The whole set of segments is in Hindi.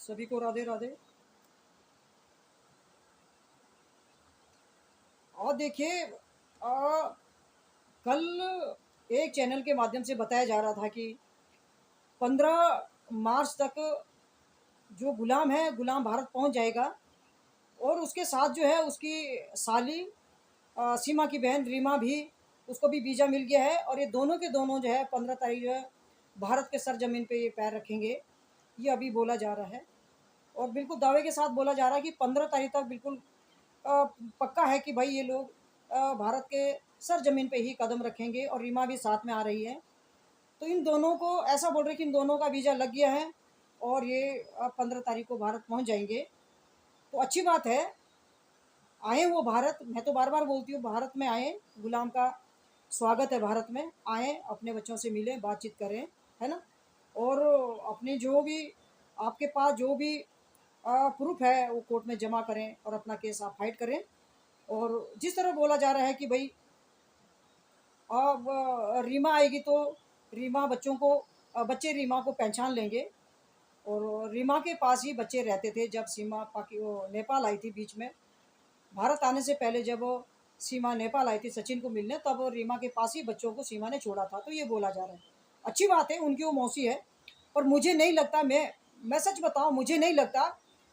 सभी को राधे राधे। और देखिए, कल एक चैनल के माध्यम से बताया जा रहा था कि 15 मार्च तक जो गुलाम है, गुलाम भारत पहुंच जाएगा। और उसके साथ जो है उसकी साली सीमा की बहन रीमा भी, उसको भी वीज़ा मिल गया है। और ये दोनों के दोनों जो है 15 तारीख जो है भारत के सरजमीन पे ये पैर रखेंगे, ये अभी बोला जा रहा है। और बिल्कुल दावे के साथ बोला जा रहा है कि 15 तारीख तक बिल्कुल अ, पक्का है कि भाई ये लोग भारत के सरजमीन पे ही कदम रखेंगे। और रीमा भी साथ में आ रही है। तो इन दोनों को ऐसा बोल रहे कि इन दोनों का वीज़ा लग गया है और ये 15 तारीख को भारत पहुंच जाएंगे। तो अच्छी बात है, आए वो भारत। मैं तो बार बार बोलती हूँ, भारत में आए, गुलाम का स्वागत है भारत में। आए, अपने बच्चों से मिलें, बातचीत करें, है ना। और अपने जो भी आपके पास जो भी प्रूफ है वो कोर्ट में जमा करें और अपना केस आप फाइट करें। और जिस तरह बोला जा रहा है कि भाई अब रीमा आएगी तो रीमा बच्चों को बच्चे रीमा को पहचान लेंगे। और रीमा के पास ही बच्चे रहते थे जब सीमा वो नेपाल आई थी बीच में। भारत आने से पहले जब वो सीमा नेपाल आई थी सचिन को मिलने, तब वो रीमा के पास ही बच्चों को सीमा ने छोड़ा था। तो ये बोला जा रहा है, अच्छी बात है, उनकी वो मौसी है। पर मुझे नहीं लगता, मैं सच बताऊं, मुझे नहीं लगता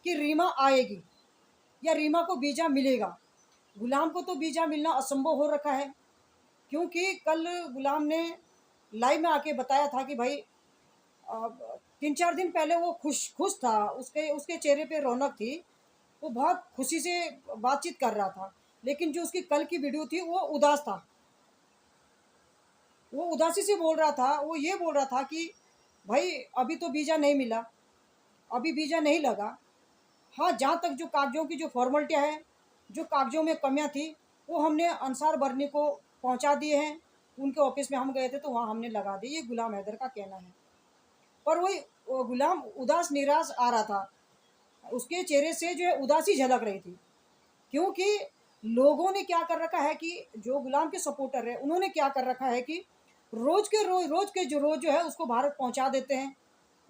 कि रीमा आएगी या रीमा को वीज़ा मिलेगा। गुलाम को तो वीज़ा मिलना असंभव हो रखा है। क्योंकि कल गुलाम ने लाइव में आके बताया था कि भाई 3-4 दिन पहले वो खुश खुश था, उसके उसके चेहरे पे रौनक थी, वो बहुत खुशी से बातचीत कर रहा था। लेकिन जो उसकी कल की वीडियो थी वो उदास था, वो उदासी से बोल रहा था। वो ये बोल रहा था कि भाई अभी तो वीज़ा नहीं मिला, अभी वीज़ा नहीं लगा। हाँ, जहाँ तक जो कागजों की जो फॉर्मेलिटियाँ हैं, जो कागजों में कमियाँ थी, वो हमने अंसार बरनी को पहुँचा दिए हैं। उनके ऑफिस में हम गए थे तो वहाँ हमने लगा दी, ये गुलाम हैदर का कहना है। पर वही वो गुलाम उदास निराश आ रहा था, उसके चेहरे से जो है उदासी झलक रही थी। क्योंकि लोगों ने क्या कर रखा है कि जो गुलाम के सपोर्टर है उन्होंने क्या कर रखा है कि रोज जो है उसको भारत पहुंचा देते हैं,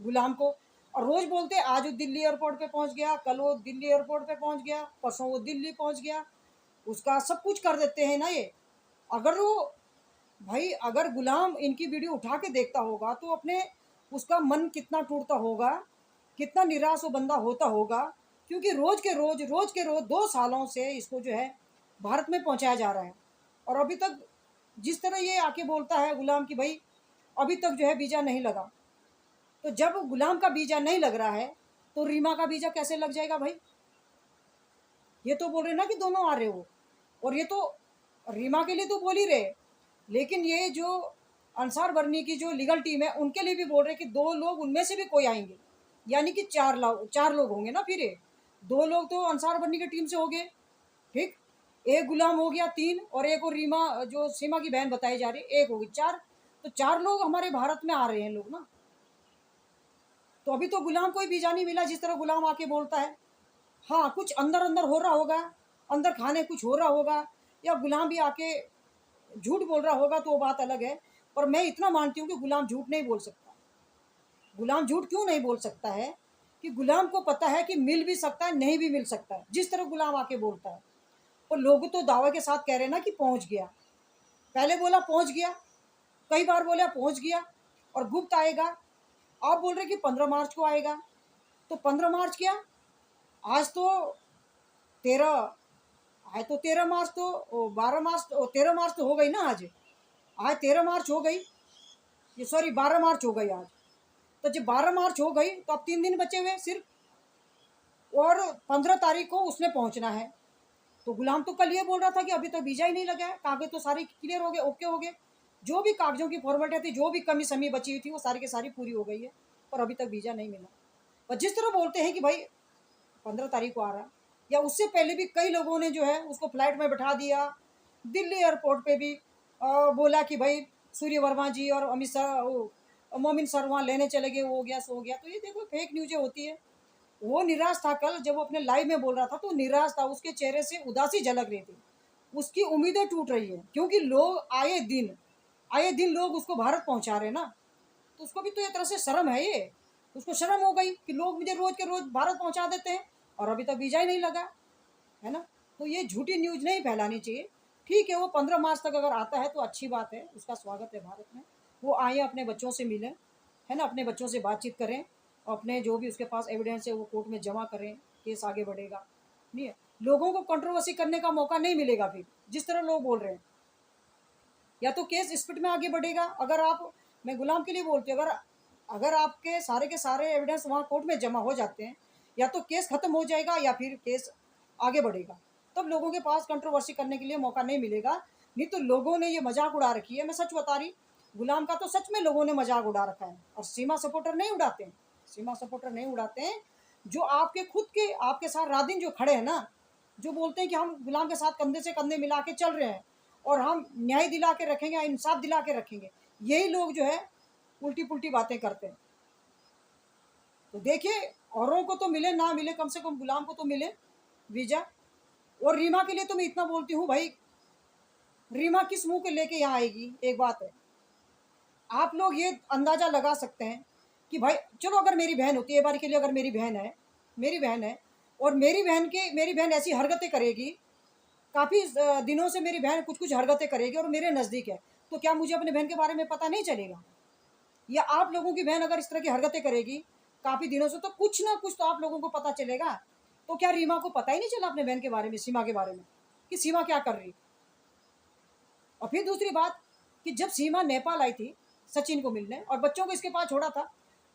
गुलाम को। और रोज बोलते हैं आज वो दिल्ली एयरपोर्ट पे पहुंच गया, कल वो दिल्ली एयरपोर्ट पे पहुंच गया, परसों वो दिल्ली पहुंच गया, उसका सब कुछ कर देते हैं ना ये। अगर वो भाई अगर गुलाम इनकी वीडियो उठा के देखता होगा तो अपने उसका मन कितना टूटता होगा, कितना निराश वो बंदा होता होगा। क्योंकि रोज के रोज 2 सालों से इसको जो है भारत में पहुंचाया जा रहा है। और अभी तक जिस तरह ये आके बोलता है गुलाम कि भाई अभी तक जो है वीज़ा नहीं लगा। तो जब गुलाम का वीज़ा नहीं लग रहा है तो रीमा का वीज़ा कैसे लग जाएगा भाई? ये तो बोल रहे ना कि दोनों आ रहे हो। और ये तो रीमा के लिए तो बोल ही रहे, लेकिन ये जो अंसार बरनी की जो लीगल टीम है उनके लिए भी बोल रहे कि 2 लोग उनमें से भी कोई आएंगे। यानी कि 4 लोग होंगे ना। फिर ये 2 लोग तो अंसार बरनी की टीम से हो गए, ठीक। एक गुलाम हो गया 3, और एक और रीमा जो सीमा की बहन बताई जा रही है, एक हो गई 4। तो 4 लोग हमारे भारत में आ रहे हैं लोग ना। तो अभी तो गुलाम कोई वीज़ा नहीं मिला जिस तरह गुलाम आके बोलता है। हाँ, कुछ अंदर अंदर हो रहा होगा, अंदर खाने कुछ हो रहा होगा, या गुलाम भी आके झूठ बोल रहा होगा तो वो बात अलग है। पर मैं इतना मानती हूँ कि गुलाम झूठ नहीं बोल सकता। गुलाम झूठ क्यों नहीं बोल सकता है कि गुलाम को पता है कि मिल भी सकता है, नहीं भी मिल सकता है, जिस तरह गुलाम आके बोलता है। और लोग तो दावे के साथ कह रहे हैं ना कि पहुंच गया। पहले बोला पहुंच गया, कई बार बोला पहुंच गया, और गुप्त आएगा। आप बोल रहे कि 15 मार्च को आएगा। तो 15 मार्च क्या, आज तो 13, आज तो 13 मार्च, तो 12 मार्च, 13 मार्च तो हो गई ना आज। आज 13 मार्च हो गई, ये सॉरी 12 मार्च हो गई आज। तो जब 12 मार्च हो गई तो अब 3 दिन बचे हुए सिर्फ। और 15 तारीख को उसने पहुंचना है। तो गुलाम तो कल ये बोल रहा था कि अभी तक वीज़ा ही नहीं लगा है, कागज तो सारे क्लियर हो गए, ओके हो गए। जो भी कागजों की फॉर्मेलिटी थी, जो भी कमी समी बची हुई थी, वो सारी की सारी पूरी हो गई है। पर अभी तक वीज़ा नहीं मिला। और जिस तरह बोलते हैं कि भाई 15 तारीख को आ रहा, या उससे पहले भी कई लोगों ने जो है उसको फ्लाइट में बैठा दिया। दिल्ली एयरपोर्ट पे भी बोला कि भाई सूर्य वर्मा जी और अमित शाह, मोमिन सर वहाँ लेने चले गए, वो हो गया सो हो गया। तो ये देखो फेक न्यूज़ें होती है। वो निराश था कल, जब वो अपने लाइव में बोल रहा था तो निराश था, उसके चेहरे से उदासी झलक रही थी, उसकी उम्मीदें टूट रही है। क्योंकि लोग आए दिन लोग उसको भारत पहुंचा रहे हैं ना। तो उसको भी तो एक तरह से शर्म है ये। उसको शर्म हो गई कि लोग मुझे रोज के रोज भारत पहुंचा देते हैं और अभी तक वीजा ही नहीं लगा, है ना। तो ये झूठी न्यूज नहीं फैलानी चाहिए। ठीक है, वो 15 मार्च तक अगर आता है तो अच्छी बात है, उसका स्वागत है भारत में। वो आए, अपने बच्चों से मिलें, है ना, अपने बच्चों से बातचीत करें, अपने जो भी उसके पास एविडेंस है वो कोर्ट में जमा करें, केस आगे बढ़ेगा। नहीं है, लोगों को कंट्रोवर्सी करने का मौका नहीं मिलेगा फिर, जिस तरह लोग बोल रहे हैं। या तो केस स्पीड में आगे बढ़ेगा, अगर आप, मैं गुलाम के लिए बोलती हूँ, अगर अगर आपके सारे के सारे एविडेंस वहाँ कोर्ट में जमा हो जाते हैं, या तो केस खत्म हो जाएगा या फिर केस आगे बढ़ेगा। तब लोगों के पास कंट्रोवर्सी करने के लिए मौका नहीं मिलेगा। नहीं तो लोगों ने ये मजाक उड़ा रखी है, मैं सच बता रही, गुलाम का तो सच में लोगों ने मजाक उड़ा रखा है। और सीमा सपोर्टर नहीं उड़ाते हैं, सीमा सपोर्टर नहीं उड़ाते हैं। जो आपके खुद के, आपके साथ रात दिन जो खड़े हैं ना, जो बोलते हैं कि हम गुलाम के साथ कंधे से कंधे मिला के चल रहे हैं और हम न्याय दिला के रखेंगे, इंसाफ दिला के रखेंगे, यही लोग जो है उल्टी पुल्टी बातें करते हैं। तो देखिए, औरों को तो मिले ना मिले, कम से कम गुलाम को तो मिले वीजा। और रीमा के लिए तो मैं इतना बोलती हूँ भाई, रीमा किस मुंह के लेके यहाँ आएगी। एक बात है, आप लोग ये अंदाजा लगा सकते हैं कि भाई चलो, अगर मेरी बहन होती है, बार के लिए अगर मेरी बहन है, मेरी बहन है, और मेरी बहन ऐसी हरकतें करेगी, काफ़ी दिनों से मेरी बहन कुछ कुछ हरकतें करेगी और मेरे नज़दीक है, तो क्या मुझे अपने बहन के बारे में पता नहीं चलेगा? या आप लोगों की बहन अगर इस तरह की हरकतें करेगी काफ़ी दिनों से, तो कुछ ना कुछ तो आप लोगों को पता चलेगा। तो क्या रीमा को पता ही नहीं चला अपने बहन के बारे में, सीमा के बारे में, कि सीमा क्या कर रही? और फिर दूसरी बात, कि जब सीमा नेपाल आई थी सचिन को मिलने और बच्चों को इसके पास छोड़ा था,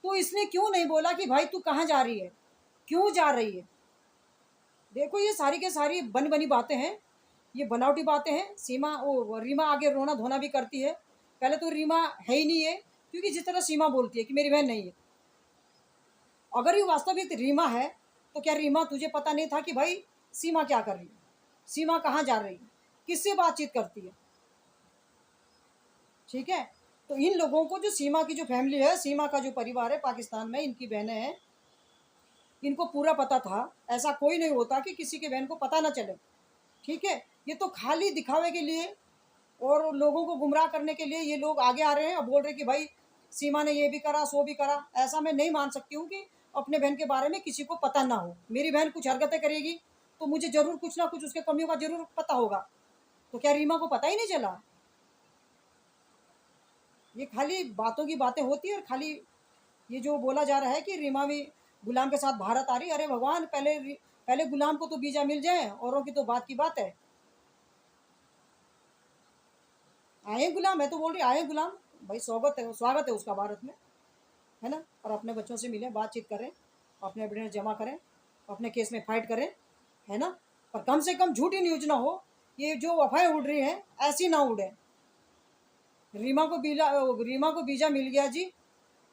तो इसने क्यों नहीं बोला कि भाई तू कहाँ जा रही है, क्यों जा रही है? देखो, ये सारी के सारी बन बनी बातें हैं, ये बनावटी बातें हैं। सीमा, वो रीमा आगे रोना धोना भी करती है। पहले तो रीमा है ही नहीं है, क्योंकि जिस तरह सीमा बोलती है कि मेरी बहन नहीं है, अगर ये वास्तविक रीमा है, तो क्या रीमा तुझे पता नहीं था कि भाई सीमा क्या कर रही है, सीमा कहाँ जा रही है, किससे बातचीत करती है? ठीक है, तो इन लोगों को, जो सीमा की जो फैमिली है, सीमा का जो परिवार है पाकिस्तान में, इनकी बहनें हैं, इनको पूरा पता था। ऐसा कोई नहीं होता कि किसी के बहन को पता ना चले। ठीक है, ये तो खाली दिखावे के लिए और लोगों को गुमराह करने के लिए ये लोग आगे आ रहे हैं और बोल रहे हैं कि भाई सीमा ने ये भी करा, सो भी करा। ऐसा मैं नहीं मान सकती हूँ कि अपने बहन के बारे में किसी को पता ना हो। मेरी बहन कुछ हरकतें करेगी तो मुझे जरूर कुछ ना कुछ उसके कमियों का जरूर पता होगा। तो क्या रीमा को पता ही नहीं चला? ये खाली बातों की बातें होती है, और खाली ये जो बोला जा रहा है कि रीमा भी गुलाम के साथ भारत आ रही। अरे भगवान, पहले गुलाम को तो वीजा मिल जाए, औरों की तो बात की बात है। आए गुलाम, मैं तो बोल रही आए गुलाम, भाई स्वागत है उसका भारत में, है ना। और अपने बच्चों से मिलें, बातचीत करें, अपने एविडेंस जमा करें, अपने केस में फाइट करें, है ना। और कम से कम झूठी न्यूज ना हो, ये जो अफवाहें उड़ रही हैं ऐसी ना उड़े। रीमा को वीजा मिल गया जी,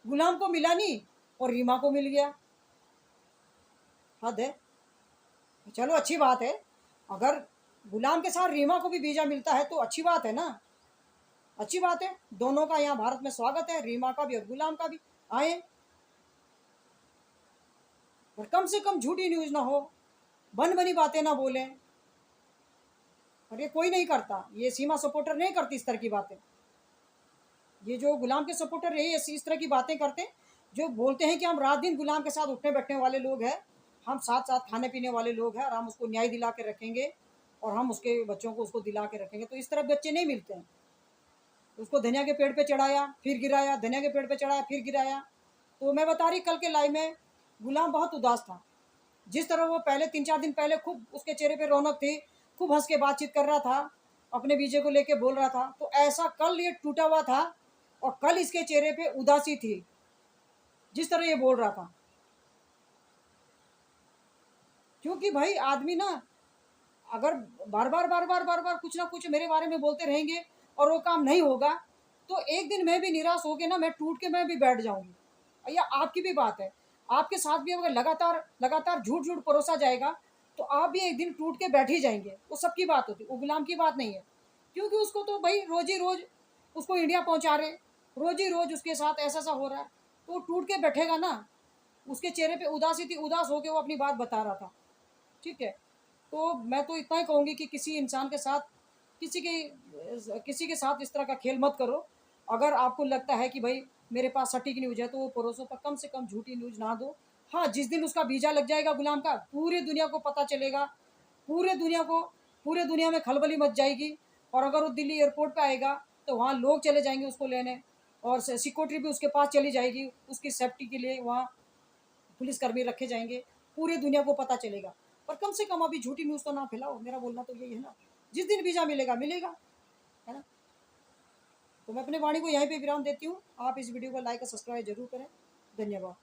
गुलाम को मिला नहीं और रीमा को मिल गया। हद है। चलो अच्छी बात है, अगर गुलाम के साथ रीमा को भी वीजा मिलता है तो अच्छी बात है ना, अच्छी बात है। दोनों का यहाँ भारत में स्वागत है, रीमा का भी और गुलाम का भी। आए, और कम से कम झूठी न्यूज ना हो, बन बनी बातें ना बोलें। और ये कोई नहीं करता, ये सीमा सपोर्टर नहीं करती इस तरह की बातें। ये जो गुलाम के सपोर्टर है, ये इस तरह की बातें करते हैं, जो बोलते हैं कि हम रात दिन गुलाम के साथ उठने बैठने वाले लोग हैं, हम साथ साथ खाने पीने वाले लोग हैं, और हम उसको न्याय दिला के रखेंगे और हम उसके बच्चों को उसको दिला के रखेंगे। तो इस तरह बच्चे नहीं मिलते हैं। उसको धनिया के पेड़ पे चढ़ाया फिर गिराया, धनिया के पेड़ पे चढ़ाया फिर गिराया। तो मैं बता रही, कल के लाइव में गुलाम बहुत उदास था। जिस तरह वो पहले 3-4 दिन पहले खूब उसके चेहरे पे रौनक थी, खूब हंस के बातचीत कर रहा था, अपने विजय को लेके बोल रहा था, तो ऐसा कल ये टूटा हुआ था और कल इसके चेहरे पे उदासी थी, जिस तरह ये बोल रहा था। क्योंकि भाई आदमी ना, अगर बार बार कुछ ना कुछ मेरे बारे में बोलते रहेंगे और वो काम नहीं होगा, तो एक दिन मैं भी निराश होके ना, मैं टूट के मैं भी बैठ जाऊंगी। या आपकी भी बात है, आपके साथ भी अगर लगातार लगातार झूठ झूठ परोसा जाएगा, तो आप भी एक दिन टूट के बैठ ही जाएंगे। वो सबकी बात होती है, वो गुलाम की बात नहीं है। क्योंकि उसको तो भाई रोज ही रोज उसको इंडिया पहुंचा रहे, रोज ही रोज उसके साथ ऐसा सा हो रहा है, तो वो टूट के बैठेगा ना। उसके चेहरे पे उदासी थी, उदास होकर वो अपनी बात बता रहा था। ठीक है, तो मैं तो इतना ही कहूँगी कि किसी इंसान के साथ, किसी के साथ इस तरह का खेल मत करो। अगर आपको लगता है कि भाई मेरे पास सटीक न्यूज है तो वो पड़ोसों पर कम से कम झूठी न्यूज ना दो। हाँ, जिस दिन उसका वीजा लग जाएगा गुलाम का, पूरी दुनिया को पता चलेगा, पूरे दुनिया में खलबली मच जाएगी। और अगर वो दिल्ली एयरपोर्ट पे आएगा तो वहाँ लोग चले जाएंगे उसको लेने, और सिक्योरिटी भी उसके पास चली जाएगी, उसकी सेफ्टी के लिए वहाँ पुलिसकर्मी रखे जाएंगे, पूरी दुनिया को पता चलेगा। पर कम से कम अभी झूठी न्यूज़ तो ना फैलाओ, मेरा बोलना तो यही है ना। जिस दिन वीज़ा मिलेगा मिलेगा, है ना। तो मैं अपने वाणी को यहीं पे विराम देती हूँ। आप इस वीडियो को लाइक और सब्सक्राइब जरूर करें। धन्यवाद।